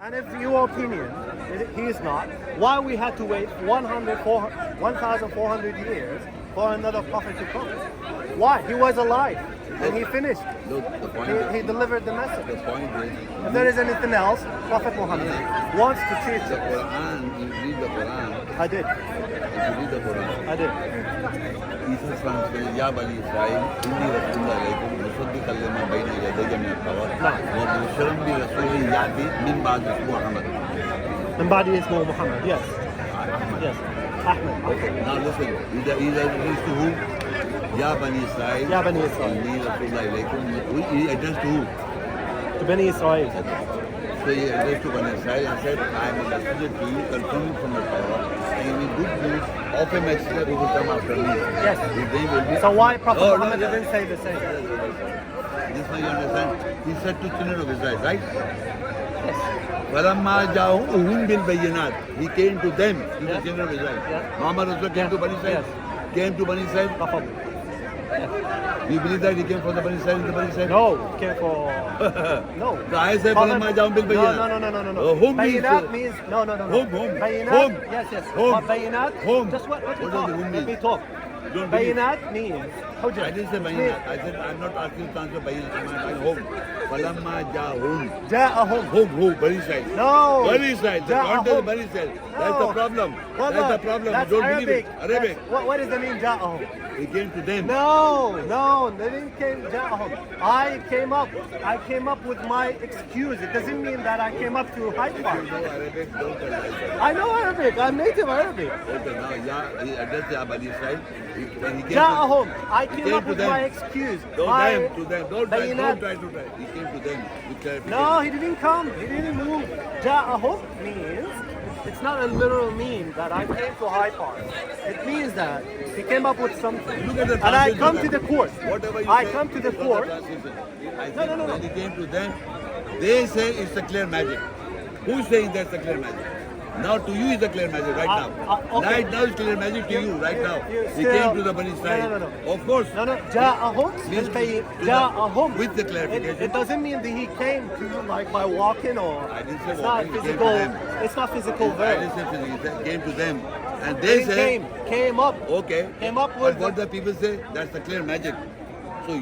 And if your opinion, he is not, why we had to wait 1,400 years for another prophet to come? Why? He was alive and he finished. Look, the point He delivered the message. The point is, If there is anything else, Prophet Muhammad wants to teach the us. Quran, you read the Quran. I did. If you read the Quran, I did. Jesus translated, Ya Bani Israel, Inni Rasulullah alaykum, Musaddiqan lima bayna yadayya min at-Tawrat, wa mubashiran bi rasulin ya'ti min ba'di ismihi Ahmed. Min ba'di ismihi Muhammad, yes. Yes. Ahmed. Okay. Now listen, he addressed to whom? Ya Bani Israel. Ya Bani Israel. Inni Rasulullah alaykum. He addressed to who? To Bani Israel. So he addressed to Bani Israel and said, I am a messenger to you, confirming from the Torah, and with good news of a messenger who will come after me. Yes. His name will be... So why Prophet Muhammad didn't say the same? This way you understand? He said to children of Israel, right? Yes. فَلَمَّا جَاءُهُمْ بِالْبَيِّنَاتِ He came to them, to the children of Israel. Yes. Muhammad also came to Bani Israel. Yes. Came to Bani Israel. You believe that he came from the Bani Israel? The Bani Israel? No, came for... No. So I said, فَلَمَّا جَاءُهُمْ بِالْبَيِّنَاتِ No. Whom Bayinat means... No. Whom? Bayinat, Whom? yes. Whom? But Bayinat, Whom? just what we What talk. does the whom Let mean? me talk. Don't believe. Bayinat means... Hujjah. I didn't say Bayinat. I said, I'm not asking you to answer Bayinat. I'm asking whom. فَلَمَّا جَاءُهُمْ Ja'ahum. Whom? Bani Israel. No. Bani Israel. The Ja'ahum. content of Bani Israel. That's the problem. That's the problem. That's You don't Arabic. believe it. Arabic. What does that mean, Ja'ahum? He came to them. No, they didn't came Ja'ahum. I came up with my excuse. It doesn't mean that I came up to Hyde If Park. you know Arabic, don't tell lies. I know Arabic. I'm native Arabic. Okay, now, he addressed Ya Bani Israel. When he came Ja'ahum. I he came up to with them. my excuse. To My them. Don't try Bayinat. to try. He came to them with clarification. No, he didn't come. He didn't move. Ja'ahum means, it's not a literal mean that I came to Hyde Park. It means that he came up with something. Look at the And I translation. come to the court. Whatever you I say, come to the it's not court. translation. I No. said when he came to them, they say it's a clear magic. Who's saying that's a clear magic? Now to you is a clear magic right now. Okay. Right now it's clear magic to you right now. You He still- came to the Bani Israel. No. Of course. No. Ja'ahum Means Ja'ahum. with the clarification. It doesn't mean that he came to you like by walking or... I didn't say It's walking, not he came physical. to them. It's not physical I verb. didn't say physical. He said came to them. And they say, Came up. okay. Came up But with... what the people say, that's the clear magic. So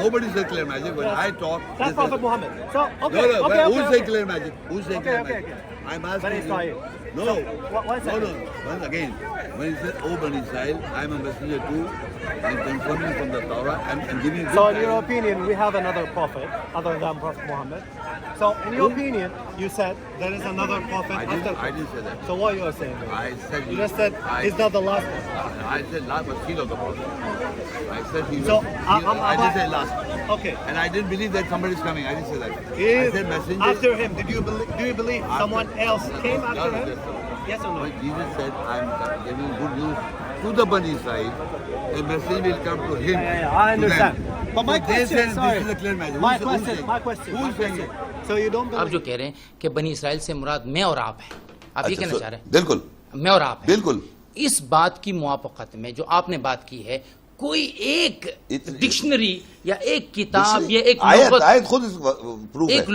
nobody says clear magic. When I talk, That's they Prophet say, Muhammad. So, No, okay. who's saying clear magic? Who's saying clear Okay. magic? I'm asking Bani you. Israel. No. So, one second. No. Once again, when he said, "Oh, Bani Israel, I'm a messenger too. I'm confirming from the Torah and giving you." So, in your opinion, we have another prophet other than Prophet Muhammad. So, in your opinion, you said there is another prophet I after. didn't say that. So, what you are saying? I said You just said he's not the last one. I said last was seal of the prophet. I said he was. So, I didn't say last. Okay. And I didn't believe that somebody's coming. I didn't say that. I Is said messenger. after him, do you believe someone else came after him? Yes or no? When Jesus said, I'm giving good news to the Bani Israel, a message will come to him. Yeah, I understand. To them. But my So question, they said sorry. this is a clear magic. My Who's saying? question. So you don't آپ جو believe? کہہ رہے ہیں کہ بنی اسرائیل سے مراد میں اور آپ ہیں، آپ یہ کہنا چاہ رہے ہیں بالکل میں اور آپ ہیں، بالکل اس بات کی موافقت میں جو آپ نے بات کی ہے کوئی ایک ڈکشنری یا ایک کتاب یا ایک آیت خود پروف ہے. ایک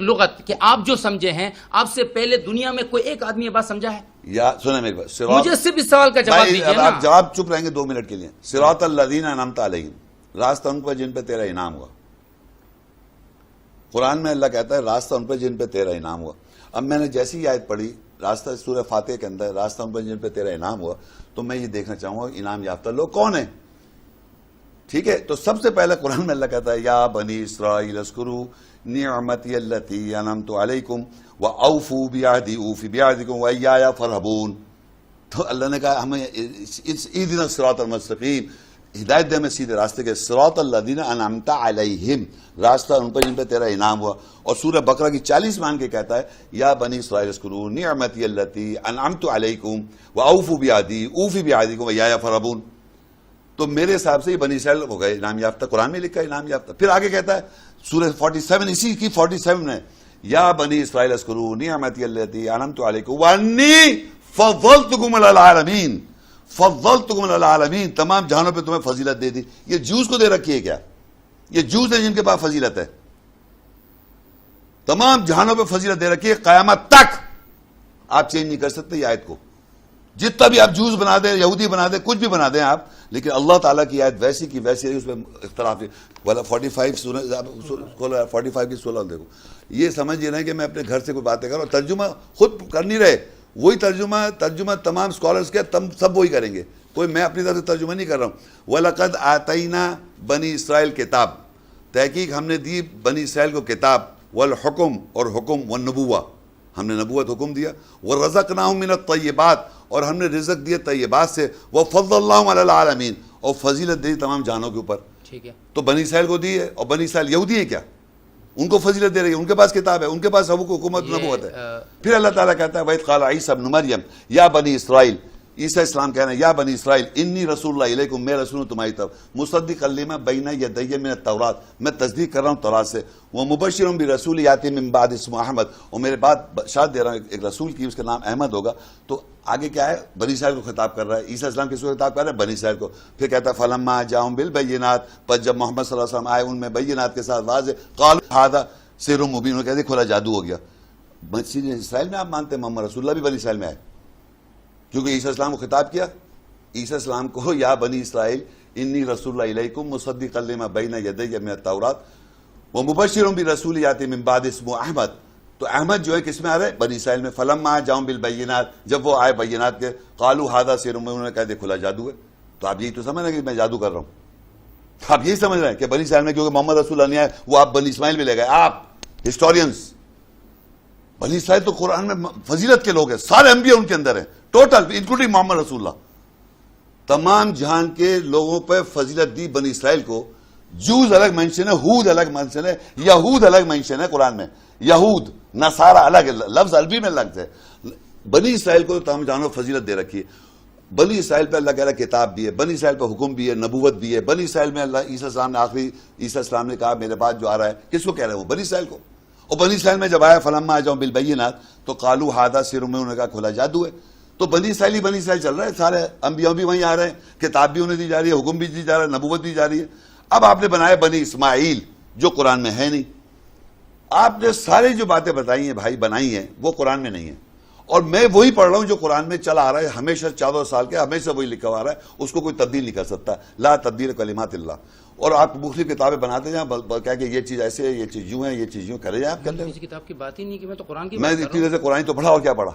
لغت کہ آپ جو سمجھے ہیں آپ سے پہلے دنیا میں کوئی ایک آدمی یہ بات سمجھا ہے؟ یا سنیں میری بات، مجھے صرف اس سوال کا جواب دیجیے نا. آپ جواب چپ رہیں گے 2 منٹ کے لیے. صراط الذین انعمت علیہم، راستہ ان پر جن پہ تیرا انعام ہوا. قرآن میں اللہ کہتا ہے راستہ ان پہ جن پہ تیرا انعام ہوا. اب میں نے جیسی آیت پڑھی راستہ سورہ فاتحہ کے اندر راستہ ان پہ جن پہ تیرا انعام ہوا، تو میں یہ دیکھنا چاہوں گا انعام یافتہ لوگ کون ہیں. ٹھیک ہے، تو سب سے پہلے قرآن میں اللہ کہتا ہے یا بنی اسرائیل اذکروا نعمتی التی انعمت علیکم واوفوا بعہدی اوفی بعہدکم وایایا فارہبون. تو اللہ نے کہا ہمیں اہدنا الصراط المستقیم، ہدایت دے میں سیدھے راستے کے. صراط الذین انعمت علیہم، راستہ ان پر جن پہ تیرا انعام ہوا. اور سورہ بقرہ کی 40 مان کے کہتا ہے یا بنی اسرائیل اذکروا نعمتی التی انعمت علیکم واوفوا بعہدی اوفی بعہدکم وایایا فارہبون. تو میرے حساب سے یہ بنی اسرائیل ہو گئے انعام یافتہ. قرآن میں لکھا ہے انعام یافتہ. پھر آگے کہتا ہے سورہ 47 اسی کی 47 میں یا بنی اسرائیل اذکروا نعمتی التی انعمت علیکم وانی فضلتکم علی العالمین. فضلتکم علی العالمین، تمام جہانوں پہ تمہیں فضیلت دے دی. یہ جوز کو دے رکھی ہے کیا؟ یہ جوز ہیں جن کے پاس فضیلت ہے. تمام جہانوں پہ فضیلت دے رکھی ہے، قیامت تک آپ چینج نہیں کر سکتے یہ آیت کو. جتنا بھی آپ جوز بنا دیں، یہودی بنا دیں، کچھ بھی بنا دیں آپ، لیکن اللہ تعالیٰ کی آیت ویسی کی ویسی ہے، اس میں اختلاف ہے. والا 45 45 کی 16 دیکھو. یہ سمجھ یہ رہے کہ میں اپنے گھر سے کوئی باتیں کروں، ترجمہ خود کر نہیں رہے، وہی ترجمہ تمام اسکالرس کے سب وہی کریں گے، کوئی میں اپنی طرف سے ترجمہ نہیں کر رہا ہوں. وَلَقَدْ آتَيْنَا بنی اسرائیل کتاب، تحقیق ہم نے دی بنی اسرائیل کو کتاب، والحکم اور حکم، والنبوہ ہم نے نبوت حکم دیا، وَرَزَقْنَاهُم مِّنَ الطَّيِّبَاتِ اور ہم نے رزق دیے طیبات سے، وَفَضَّلْنَاهُمْ عَلَى الْعَالَمِينَ اور فضیلت دی تمام جانوں کے اوپر. ٹھیک ہے، تو بنی اسرائیل کو دی ہے، اور بنی اسرائیل یہودی ہے کیا؟ ان کو فضیلت دے رہی ہے، ان کے پاس کتاب ہے، ان کے پاس حکومت نبوت ہے. پھر اللہ تعالیٰ کہتا ہے وَإِذْ قَالَ عِيسَىٰ ابْنُ مَرْيَمَ یا بنی اسرائیل، عیسیٰ اسلام کہنا ہے یا بنی اسرائیل انی رسول اللہ علیکم، میں رسول ہوں تمہاری طرف، مصدقا لما بین یدی من التورات، میں تصدیق کر رہا ہوں تورات سے، ومبشر برسول یاتی من بعد اسمہ احمد، اور میرے بعد بشارت دے رہا ہوں ایک رسول کی، اس کا نام احمد ہوگا. تو آگے کیا ہے؟ بنی اسرائیل کو خطاب کر رہا ہے. عیسیٰ اسلام کس کو خطاب کر رہا ہے؟ بنی اسرائیل کو. پھر کہتا ہے فلما جاءہم بالبینات، پس جب محمد صلی اللہ علیہ وسلم آئے ان میں بینات کے ساتھ واضح، قالوا ھذا سحر مبین، انہوں نے کہتے کھلا جادو ہو گیا. بنی اسرائیل میں آپ مانتے ہیں محمد رسول اللہ بھی بنی اسرائیل میں آئے، کیونکہ عیسیٰ اسلام کو خطاب کیا. عیسیٰ اسلام کو یا بنی اسرائیل انی رسول اللہ علیکم مصدقا لما بین یدی من التورات ومبشر برسول یاتی من بعد اسمہ احمد. تو احمد جو ہے کس میں آ رہا ہے؟ بنی اسرائیل میں. فلما جاءہم بالبینات، جب وہ آئے بینات کے، قالوا ھذا سحر مبین، انہوں نے کہا کھلا جادو ہے. تو آپ یہی تو سمجھ رہے ہیں کہ میں جادو کر رہا ہوں، آپ یہی سمجھ رہے ہیں کہ بنی اسرائیل میں کیونکہ محمد رسول اللہ نہیں آئے وہ آپ بنی اسماعیل میں لے گئے. آپ ہسٹورینس، بنی اسرائیل تو قرآن میں فضیلت کے لوگ ہیں، سارے انبیاء ان کے اندر ہیں ٹوٹل انکلوڈنگ محمد رسول اللہ. تمام جہان کے لوگوں پہ فضیلت دی بنی اسرائیل کو. جوز الگ مینشن ہے، ہود الگ مینشن ہے، یہود الگ مینشن ہے قرآن میں، یہود نصارہ الگ ہے، لفظ عربی میں لگتا ہے. بنی اسرائیل کو تمام جہانوں فضیلت دے رکھی ہے. بنی اسرائیل پہ اللہ کہہ رہا ہے کتاب بھی ہے، بنی اسرائیل پہ حکم بھی ہے، نبوت بھی ہے. بنی اسرائیل میں اللہ عیسیٰ السلام نے آخری عیسیٰ السلام نے کہا میرے بعد جو آ رہا ہے، کس کو کہہ رہے ہیں؟ وہ بنی اسرائیل کو. اور بنی اسرائیل میں جب آیا فلما جاءہم بالبینات تو قالوا ھذا سحر مبین، انہوں نے کہا کھلا جادو ہے. تو بنی اسرائیل ہی بنی اسرائیل چل رہا ہے، سارے انبیاء بھی وہیں آ رہے ہیں، کتاب بھی انہیں دی جا رہی ہے، حکم بھی دی جا رہا ہے، نبوت دی جا رہی ہے. اب آپ نے بنایا بنی اسماعیل جو قرآن میں ہے نہیں. آپ نے ساری جو باتیں بتائی ہیں بھائی بنائی ہیں وہ قرآن میں نہیں ہیں، اور میں وہی پڑھ رہا ہوں جو قرآن میں چلا آ رہا ہے ہمیشہ 14 سال کے، ہمیشہ وہی لکھا ہوا آ رہا ہے، اس کو کوئی تبدیل نہیں کر سکتا. لا تبدیل کلمات اللہ. اور آپ مختلف کتابیں بناتے جائیں، کہہ کہ یہ چیز ایسے ہے، یہ چیز یوں ہے، یہ چیز یوں کرے جائیں. آپ کہتے ہیں کسی کتاب کی بات ہی نہیں کہ میں تو قرآن کی میں اتنی دیر سے قرآن تو پڑھا اور کیا پڑھا.